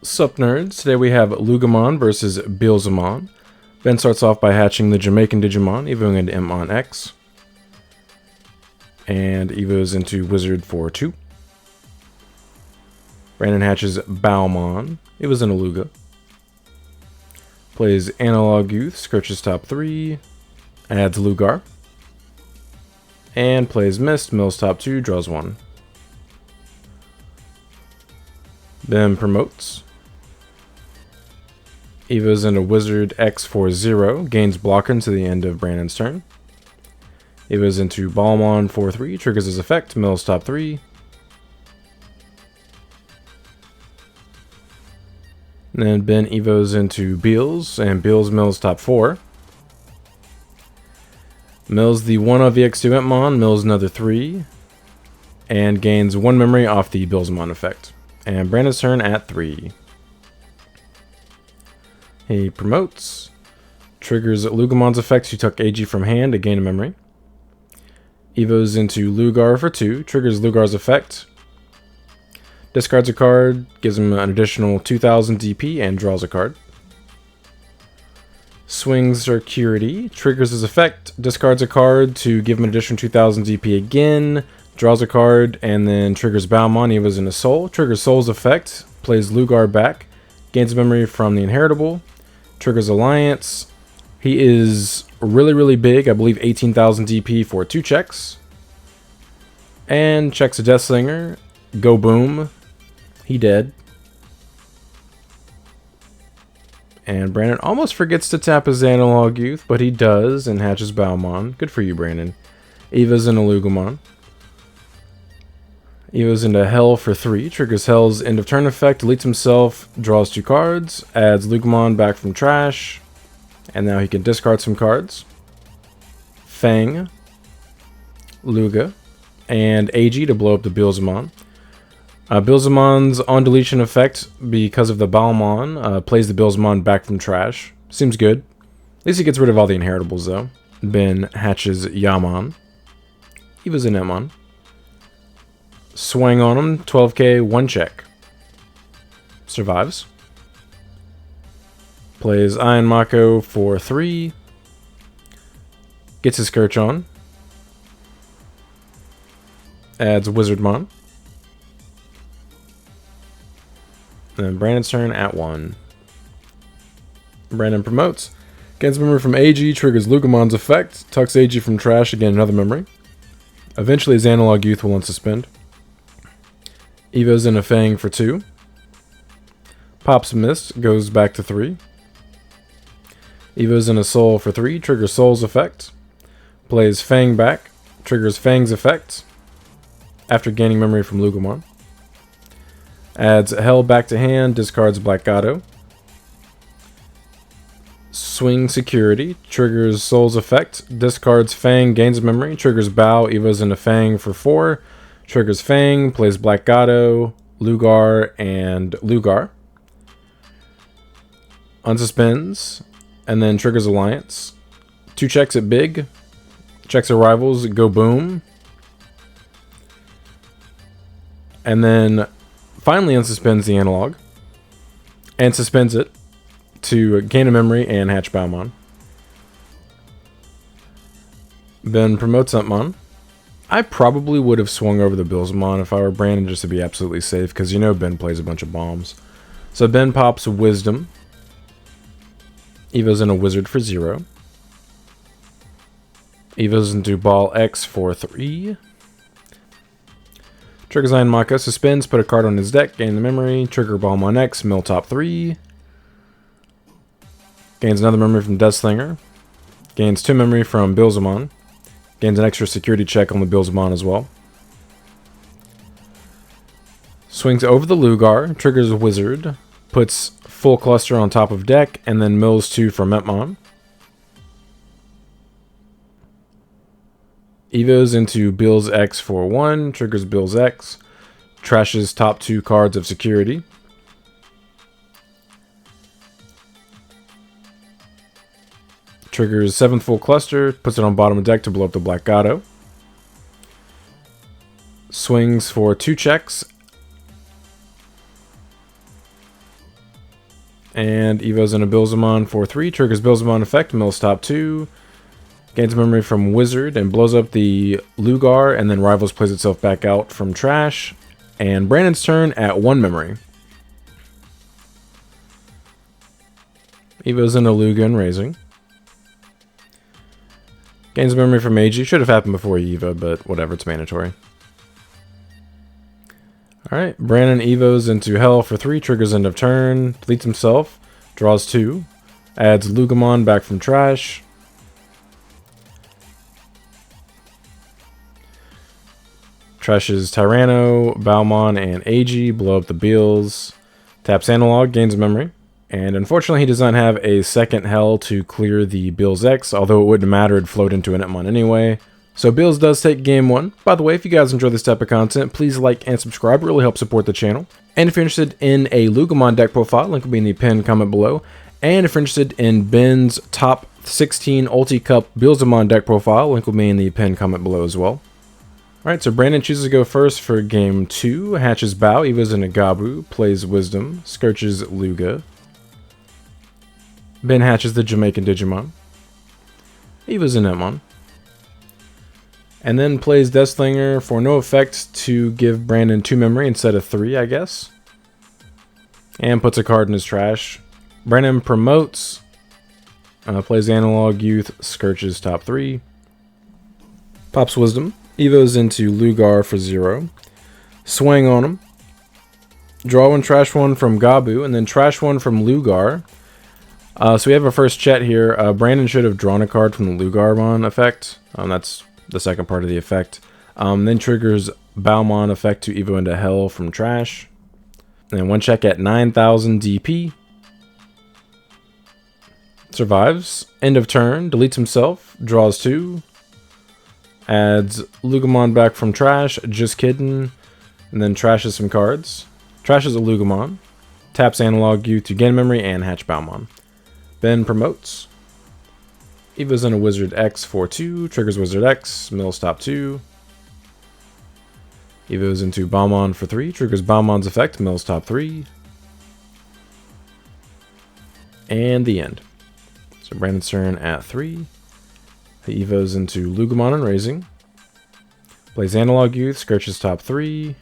Sup nerds, today we have Loogamon versus Beelzemon. Ben starts off by hatching the Jamaican Digimon, evoing into Mon X. And evos into Wizard for 2. Brandon hatches Bowmon, evos into Luga. Plays Analog Youth, Scorches top 3, adds Lugar. And plays Mist, mills top 2, draws 1. Then promotes. Evos into Wizard X for 0, gains block until the end of Brandon's turn. Evos into Ballmon for 3, triggers his effect, mills top 3. And then Ben evos into Beels, and Beels mills top 4. Mills the 1 of EX2 Entmon, mills another 3, and gains 1 memory off the Beelzemon effect. And Brandon's turn at 3. He promotes, triggers Loogamon's effect to tuck AG from hand to gain a memory. Evos into Lugar for 2, triggers Lugar's effect. Discards a card, gives him an additional 2000 DP, and draws a card. Swings Security, triggers his effect, discards a card to give him an additional 2000 DP again, draws a card, and then triggers Bowmon, evos into Soul, triggers Soul's effect, plays Lugar back, gains a memory from the Inheritable, triggers Alliance. He is really big, I believe 18,000 DP for 2 checks. And checks a Deathslinger, go boom, he dead. And Brandon almost forgets to tap his Analog Youth, but he does, and hatches Bowmon. Good for you, Brandon. Eva's into Loogamon. Eva's into Hell for 3, triggers Hell's end of turn effect, deletes himself, draws 2 cards, adds Loogamon back from trash, and now he can discard some cards. Fang, Luga, and AG to blow up the Beelzemon. Beelzemon's on deletion effect, because of the Bowmon, plays the Beelzemon back from trash. Seems good. At least he gets rid of all the inheritables, though. Ben hatches Yamon. Eva's in Emon. Swing on him, 12k, 1 check. Survives. Plays Iron Mako for 3. Gets his Scourge on. Adds Wizardmon. And Brandon's turn at 1. Brandon promotes. Gains memory from AG, triggers Loogamon's effect, tucks AG from trash, again another memory. Eventually his Analog Youth will unsuspend. Evo's in a Fang for 2. Pops Mist, goes back to 3. Evo's in a Soul for 3, triggers Soul's effect. Plays Fang back, triggers Fang's effect after gaining memory from Loogamon. Adds Hell back to hand, discards Black Gato. Swing Security, triggers Soul's effect, discards Fang, gains memory, triggers Bow, evos into Fang for 4, triggers Fang, plays Black Gato, Lugar, and Lugar. Unsuspends, and then triggers Alliance. 2 checks at Big, checks at Rivals, go boom. And then finally unsuspends the Analog, and suspends it to gain a memory and hatch Bowmon. Then promotes Entmon. I probably would have swung over the Beelzemon if I were Brandon, just to be absolutely safe, because you know Ben plays a bunch of bombs. So Ben pops Wisdom. Evo's in a Wizard for 0. Evo's into Ball X for 3. Triggers Iron Maka, suspends, put a card on his deck, gain the memory, trigger Ballmon X, mill top 3. Gains another memory from Deathslinger. Gains 2 memory from Beelzemon. Gains an extra security check on the Beelzemon as well. Swings over the Lugar, triggers Wizard, puts full cluster on top of deck, and then mills 2 from Entmon. Evos into Beels X for 1, triggers Beels X, trashes top 2 cards of security. Triggers 7th full cluster, puts it on bottom of deck to blow up the Black Gato. Swings for 2 checks, And Evo's into Beelzemon for 3. Triggers Beelzemon effect. Mills top 2. Gains memory from Wizard and blows up the Lugar. And then Rivals plays itself back out from trash. And Brandon's turn at 1 memory. Evo's into Luga and Raising. Gains memory from AG. Should have happened before Evo, but whatever, it's mandatory. Alright, Brandon Evo's into Hell for 3, triggers end of turn, deletes himself, draws 2, adds Loogamon back from trash. Trashes Tyranno, Balmon, and AG, blow up the Beels. Taps Analog, gains memory. And unfortunately, he does not have a second Hell to clear the Beels X, although it wouldn't matter, it'd float into an Antmon anyway. So Beels does take game 1. By the way, if you guys enjoy this type of content, please like and subscribe. It really helps support the channel. And if you're interested in a Loogamon deck profile, link will be in the pinned comment below. And if you're interested in Ben's top 16 Ulti Cup Beelzemon deck profile, link will be in the pinned comment below as well. Alright, so Brandon chooses to go first for game 2. Hatches Bow, Evo's into Gabu, plays Wisdom, Scourges Luga. Ben hatches the Jamaican Digimon. Evo's in Antmon. And then plays Deathslinger for no effect to give Brandon 2 memory instead of 3, I guess. And puts a card in his trash. Brandon promotes. Plays Analog Youth, Scourges top 3. Pops Wisdom. Evo's into Lugar for 0. Swing on him. Draw 1, trash 1 from Gabu, and then trash 1 from Lugar. So we have our first chat here. Brandon should have drawn a card from the Lugarmon effect. That's the second part of the effect. Then triggers Balmon effect to Evo into Hell from trash. And then 1 check at 9,000 DP. Survives. End of turn. Deletes himself. Draws 2. Adds Loogamon back from trash. Just kidding. And then trashes some cards. Trashes a Loogamon. Taps Analog U to gain memory and hatch Balmon. Then promotes. Evo's into Wizard X for 2, triggers Wizard X, mills top 2. Evo's into Balmon for 3, triggers Balmon's effect, mills top 3. And the end. So Brandon's turn at 3. Evo's into Loogamon and Raising. Plays Analog Youth, Scourges top 3.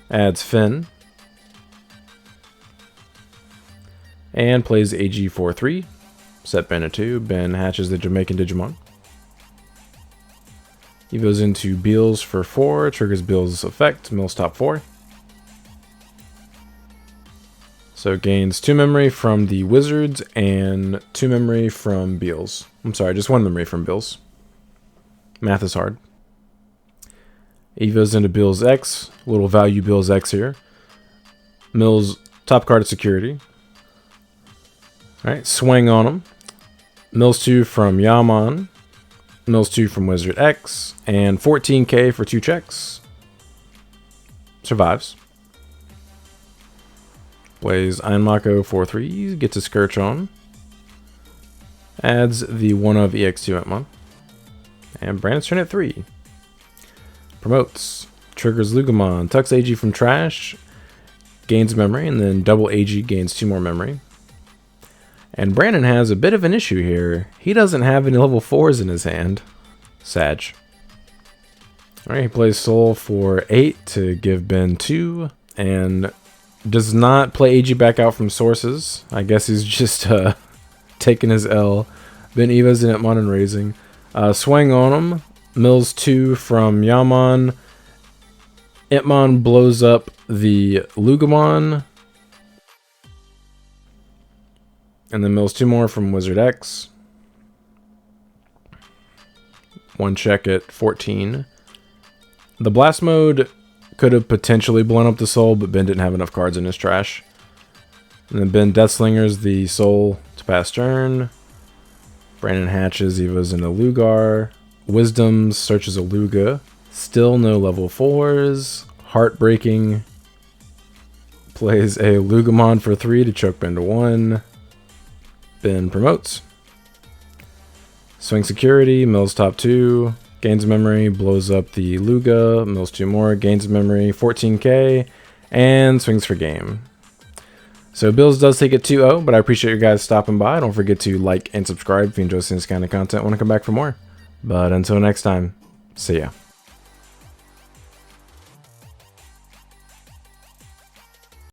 Adds Finn. And plays AG for 3. Set Ben at 2. Ben hatches the Jamaican Digimon. Evo's into Beels for 4. Triggers Beels' effect. Mills top 4. So gains 2 memory from the Wizards and 2 memory from Beels. I'm sorry, just 1 memory from Beels. Math is hard. Evo's into Beels X. Little value Beels X here. Mills top card of security. Alright, swing on him. Mills 2 from Yaman. Mills 2 from Wizard X. And 14k for 2 checks. Survives. Plays Einmako for 3. Gets a Scourge on. Adds the 1 of EX2 Antmon. And Brandon's turn at 3. Promotes. Triggers Loogamon. Tucks AG from trash. Gains memory. And then double AG gains 2 more memory. And Brandon has a bit of an issue here. He doesn't have any level 4s in his hand. Sag. Alright, he plays Soul for 8 to give Ben 2. And does not play AG back out from sources. I guess he's just taking his L. Ben Evo's in Antmon and Raising. Swing on him. Mills 2 from Yaman. Antmon blows up the Loogamon. And then mills 2 more from Wizard X. 1 check at 14. The blast mode could have potentially blown up the soul, but Ben didn't have enough cards in his trash. And then Ben Deathslingers the soul to pass turn. Brandon hatches Evo's into Lugar. Wisdom searches a Luga. Still no level 4s. Heartbreaking. Plays a Loogamon for 3 to choke Ben to 1. Ben promotes. Swing security, mills top 2, gains memory, blows up the Luga, mills 2 more, gains memory, 14k, and swings for game. So Bills does take it 2-0, but I appreciate you guys stopping by. Don't forget to like and subscribe if you enjoy seeing this kind of content. Want to come back for more. But until next time, see ya.